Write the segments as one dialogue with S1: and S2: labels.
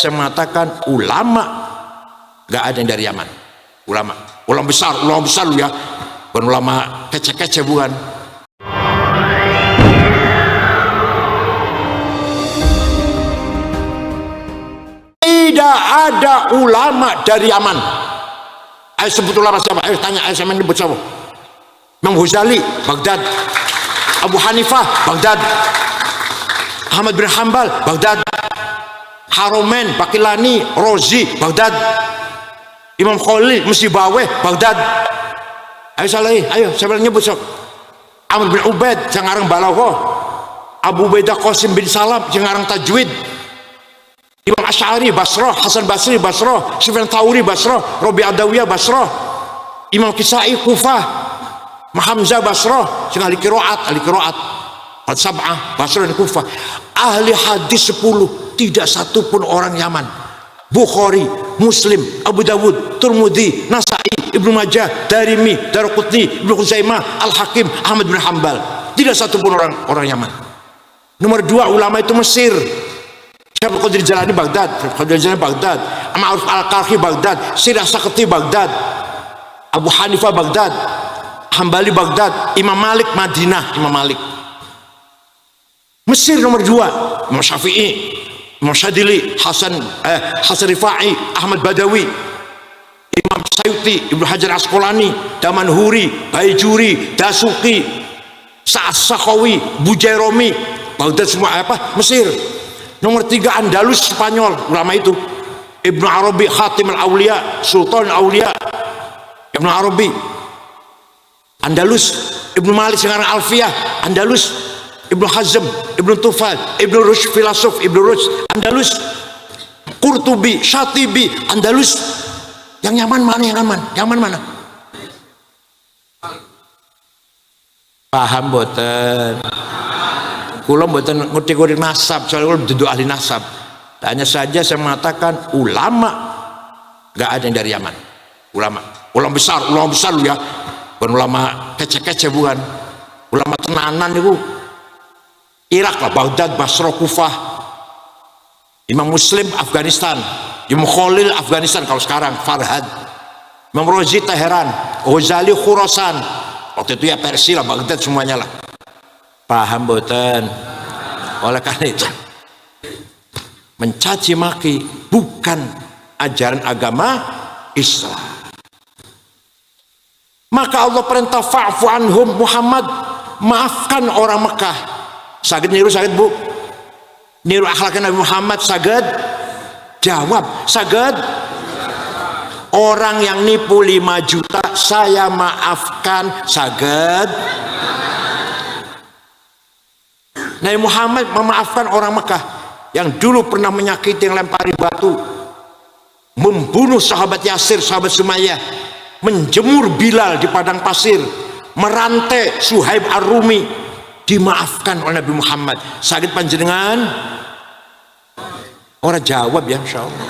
S1: saya mengatakan ulama nggak ada yang dari Yaman. Ulama besar lu ya, bukan ulama kece-kece, bukan. Tidak ada ulama dari Yaman. Ayo sebut ulama siapa? Ayo tanya, ayo sama nyebut siapa? Imam Ghazali, Baghdad. Abu Hanifah, Baghdad. Ahmad bin Hanbal, Baghdad. Haromen, Bakilani, Rozi, Baghdad. Imam Khalil, Musibaweh, Baghdad. Ayo salahi, ayo siapa nyebut sok? Amr bin Ubaid, Jangarang Balaghah. Abu Ubaidah Qasim bin Salam, Jangarang Tajwid. Imam Asy'ari Basrah, Hasan Basri Basrah, Sufyan Tsauri Basrah, Rabi' Adawiyah Basrah, Imam Kisai Kufah, Hamzah Basrah, ahli qiraat Al-Sab'ah Basrah dan Kufah. Ahli hadis 10, tidak satu pun orang Yaman. Bukhari, Muslim, Abu Dawud, Tirmidzi, Nasa'i, Ibnu Majah, Darimi, Daraqutni, Ibnu Khuzaimah, Al-Hakim, Ahmad bin Hanbal. Tidak satu pun orang Yaman. Nomor 2 ulama itu Mesir. Syekh Qadir Jalani Baghdad, Ma'ruf Al-Qarhi Baghdad, Sirah Sakti Baghdad, Abu Hanifah Baghdad, Hambali Baghdad, Imam Malik Madinah, Imam Malik. Mesir nomor 2, Imam Syafi'i, Imam Syadili, Hasan Rifai, Ahmad Badawi, Imam Sayuti, Ibnu Hajar Asqalani, Damanhuri, Baijuri, Dasuki, Sa'ad Sakhawi, Bujairomi, Baghdad semua Mesir. Nomor 3 Andalus Spanyol, ulama itu Ibnu Arabi, Khatim al-Auliya, Sultan al-Auliya, Ibnu Arabi Andalus. Ibnu Malik sekarang Alfiyah Andalus. Ibnu Hazm, Ibnu Tufal, Ibnu Rushd filosof, Ibnu Rushd Andalus. Qurtubi, Syatibi Andalus. Yang Yaman mana? Yaman mana? Paham boten? Kula mboten ngerti nasab, soalnya kula duduk ahli nasab. Hanya saja saya mengatakan ulama nggak ada yang dari Yaman. Ulama besar lu ya, bukan ulama kece-kece, bukan. Ulama tenanan itu Irak lah, Baghdad, Basrah, Kufah. Imam Muslim Afghanistan, Imam Khalil Afghanistan kalau sekarang, Farhad. Imam Rozi Teheran, Ghazali Khurasan. Waktu itu ya Persia lah, Baghdad semuanya lah. Paham boten? Oleh karena itu mencaci maki bukan ajaran agama Islam. Maka Allah perintah fa'fu anhum, Muhammad maafkan orang Mekah. Saged niru, saged bu? Niru akhlaknya Nabi Muhammad, saged? Jawab, saged? Orang yang nipu 5 juta saya maafkan, saged? Nabi Muhammad memaafkan orang Mekah yang dulu pernah menyakiti, yang lempari batu, membunuh sahabat Yasir, sahabat Sumayyah, menjemur Bilal di padang pasir, merantai Suhaib Ar-Rumi, dimaafkan oleh Nabi Muhammad. Sakit panjenengan? Orang jawab ya, insyaallah.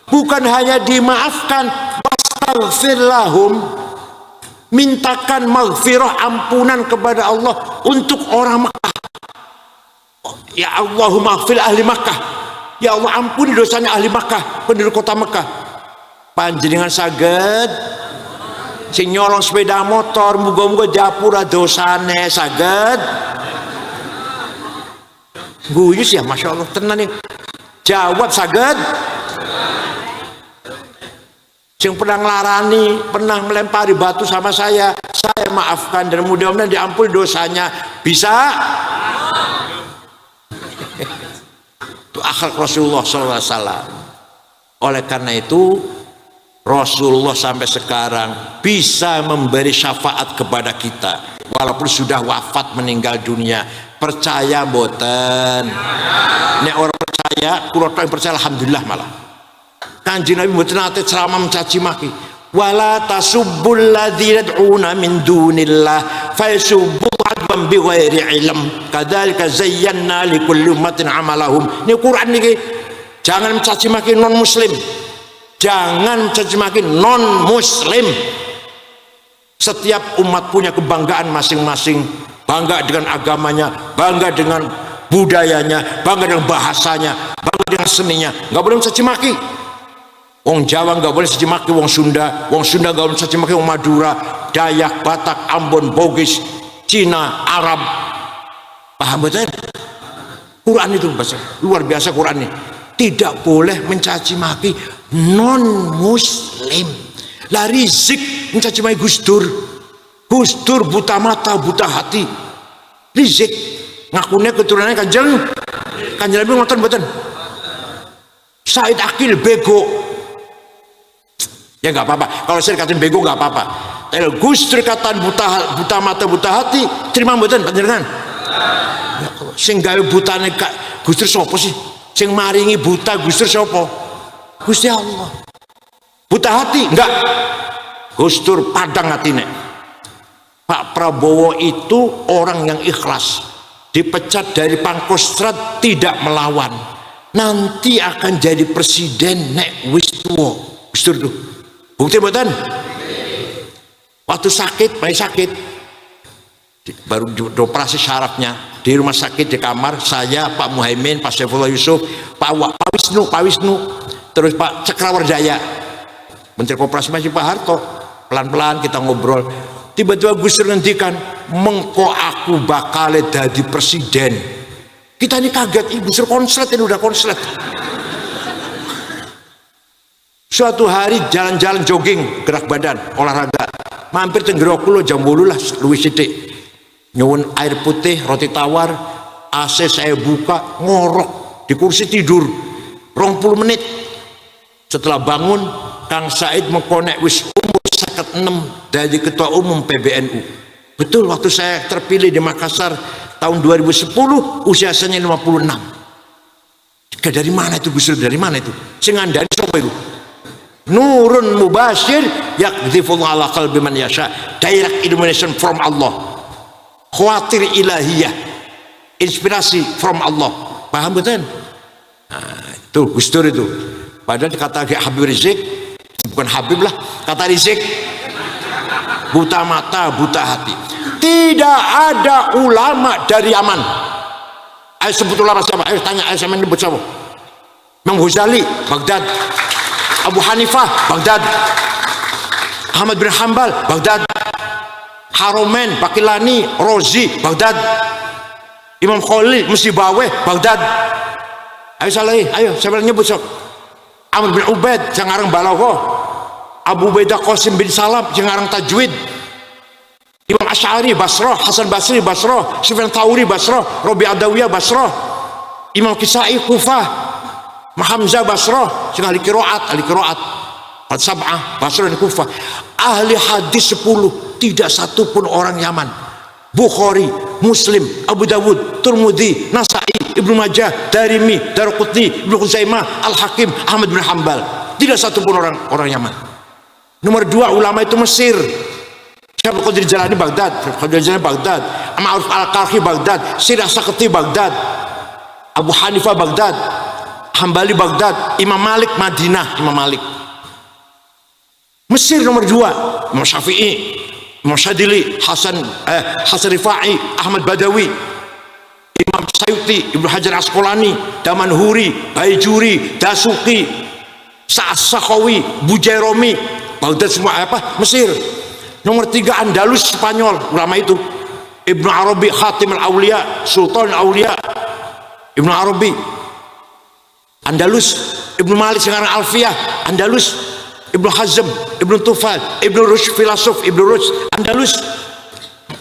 S1: Bukan hanya dimaafkan, wastaghfir lahum, mintakan maghfirah, ampunan kepada Allah untuk orang Makkah. Ya Allahumma maghfir ahli Makkah, ya Allah ampuni dosanya ahli Makkah, penduduk kota Makkah. Panjenengan saged sing nyolong sepeda motor, muga-muga diapura dosane, saged guyus ya, masya Allah tenan nih. Jawab, saged? Yang pernah ngelarani, pernah melempari batu sama saya maafkan dan mudah-mudahan diampuni dosanya. Bisa? Itu akhlak Rasulullah SAW. Oleh karena itu Rasulullah sampai sekarang bisa memberi syafaat kepada kita walaupun sudah wafat, meninggal dunia. Percaya boten? Nek orang percaya, kula yang percaya alhamdulillah malah. Kanjeng Nabi mboten nate ceramah mencaci maki. Wala tasubbul ladzina yad'una min dunillah fayasubbu adban bighairi ilm. Kadzalika zayyana likulli ummatin amalahum. Ini Quran niki. Jangan mencaci maki non muslim. Jangan mencaci maki non muslim. Setiap umat punya kebanggaan masing-masing. Bangga dengan agamanya, bangga dengan budayanya, bangga dengan bahasanya, bangga dengan seninya, nggak boleh mencaci maki. Wong Jawa nggak boleh caci maki wong Sunda nggak boleh caci maki wong Madura, Dayak, Batak, Ambon, Bugis, Cina, Arab. Paham betul? Quran itu bahasa luar biasa. Quran ini tidak boleh mencaci maki non muslim. Lah Rizik mencaci maki Gus Dur buta mata buta hati. Rizik ngakunya keturunannya kanjeng Nabi ngoten mboten. Said Akil bego. Ya nggak apa-apa, kalau saya dikatain bego nggak apa-apa. Kalau Gus Dur kataan buta mata buta hati, terima mboten panjenengan? Ya, sing gawe butane Gus Dur sapa sih? Sing maringi buta Gus Dur sapa? Gusti Allah. Buta hati enggak? Gus Dur padang hatine. Pak Prabowo itu orang yang ikhlas, dipecat dari Pangkostrat tidak melawan, nanti akan jadi presiden nek wis tuwa. Gus Dur tuh bukti mboten? Waktu sakit, bayi sakit baru dioperasi syarafnya di rumah sakit, di kamar saya, Pak Muhaimin, Pak Saifullah Yusuf, Pak Wisnu, terus Pak Cakrawardaya, Menteri Koperasi masih Pak Harto. Pelan-pelan kita ngobrol, tiba-tiba Gus Dur ngendikan, mengko aku bakal jadi presiden. Kita ini kaget, Gus Dur konslet, ini udah konslet. Suatu hari jalan-jalan jogging, gerak badan, olahraga, mampir Tenggerokulo jam 8 lah, luwih sithik. Nyuwun air putih, roti tawar, AC saya buka, ngorok di kursi tidur 20 menit. Setelah bangun, Kang Said mengkonek wis umur 56 dari ketua umum PBNU. Betul, waktu saya terpilih di Makassar tahun 2010 usia saya 56. Dari mana itu Gus Dur? Dari mana itu? Sing ngandani sapa itu? Nurun mubashir yakdzifullah ala qalbi man yasha. Direct illumination from Allah. Khawatir ilahiyah. Inspirasi from Allah. Paham betul? Nah, itu Gus Dur itu. Padahal kata Habib Rizik, bukan Habib lah, kata Rizik, buta mata, buta hati. Tidak ada ulama dari Yaman. Ayo sebut ulama siapa? Ayo tanya, ayo sama nyebut siapa? Imam Ghazali, Baghdad. Abu Hanifah, Baghdad. Ahmad bin Hanbal, Baghdad. Haromen, Bakilani, Rozi, Baghdad. Imam Khalil, Musibaweh, Baghdad. Ayo salahi, ayo siapa nyebut sok? Amr bin Ubaid, jangarang Balaghah. Abu Ubaidah Qasim bin Salam, jangarang Tajwid. Imam Asy'ari, Basrah. Hasan Basri, Basrah. Sufyan Tsauri, Basrah. Rabi' Adawiyah, Basrah. Imam Kisai, Kufah. Hamzah, Basrah, sing ahli qiraat, Sab'ah, Basrah dan Kufah. Ahli hadis 10, tidak satu pun orang Yaman. Bukhari, Muslim, Abu Dawud, Tirmidzi, Nasa'i, Ibnu Majah, Darimi, Daruqutni, Ibnu Khuzaimah, Al-Hakim, Ahmad bin Hanbal. Tidak satu pun orang Yaman. Nomor 2 ulama itu Mesir. Syekh Qadir Jalani Baghdad, Ma'ruf Al-Qarhi Baghdad, Sirah Sakti Baghdad, Abu Hanifah Baghdad, Hambali Baghdad, Imam Malik Madinah, Imam Malik. Mesir nomor 2, Imam Syafi'i, Imam Syadili, Hasan Rifai, Ahmad Badawi, Imam Sayuti, Ibnu Hajar Asqalani, Damanhuri, Baijuri, Dasuki, Sa'ad Sakhawi, Bujairomi, Baghdad semua Mesir. Nomor 3 Andalus Spanyol, ulama itu Ibnu Arabi, Khatim al-Auliya, Sultan al-Auliya, Ibnu Arabi. Andalus, Ibnu Malik sekarang Alfiyah, Andalus, Ibnu Hazm, Ibnu Tufal, Ibnu Rushd filosof, Ibnu Rushd, Andalus,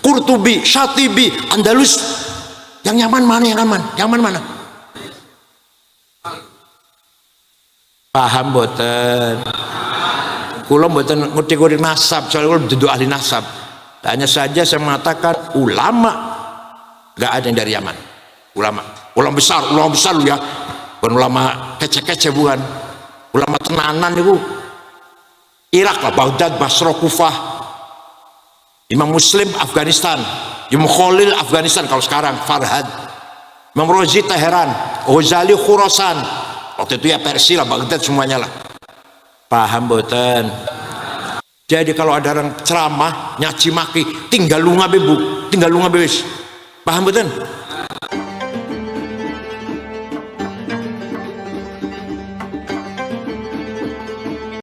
S1: Qurtubi, Syatibi, Andalus. Yang nyaman mana? Yang aman? Yang aman mana? Paham boten? Kula boten ngerti nasab, soalnya kula duduk ahli nasab. Hanya saja saya mengatakan ulama nggak ada yang dari Yaman. Ulama besar lu ya. Bukan ulama kece-kece, bukan ulama tenanan itu. Irak lah, Baghdad, Basrah, Kufah. Imam Muslim Afghanistan, Imam Khalil Afghanistan kalau sekarang, Farhad. Imam Rozi Teheran, Ghazali Khurasan, waktu itu ya Persia lah, Baghdad semuanya lah. Paham boten? Jadi kalau ada orang ceramah nyaci maki, tinggal lunga bebu, tinggal lunga bebas. Paham boten?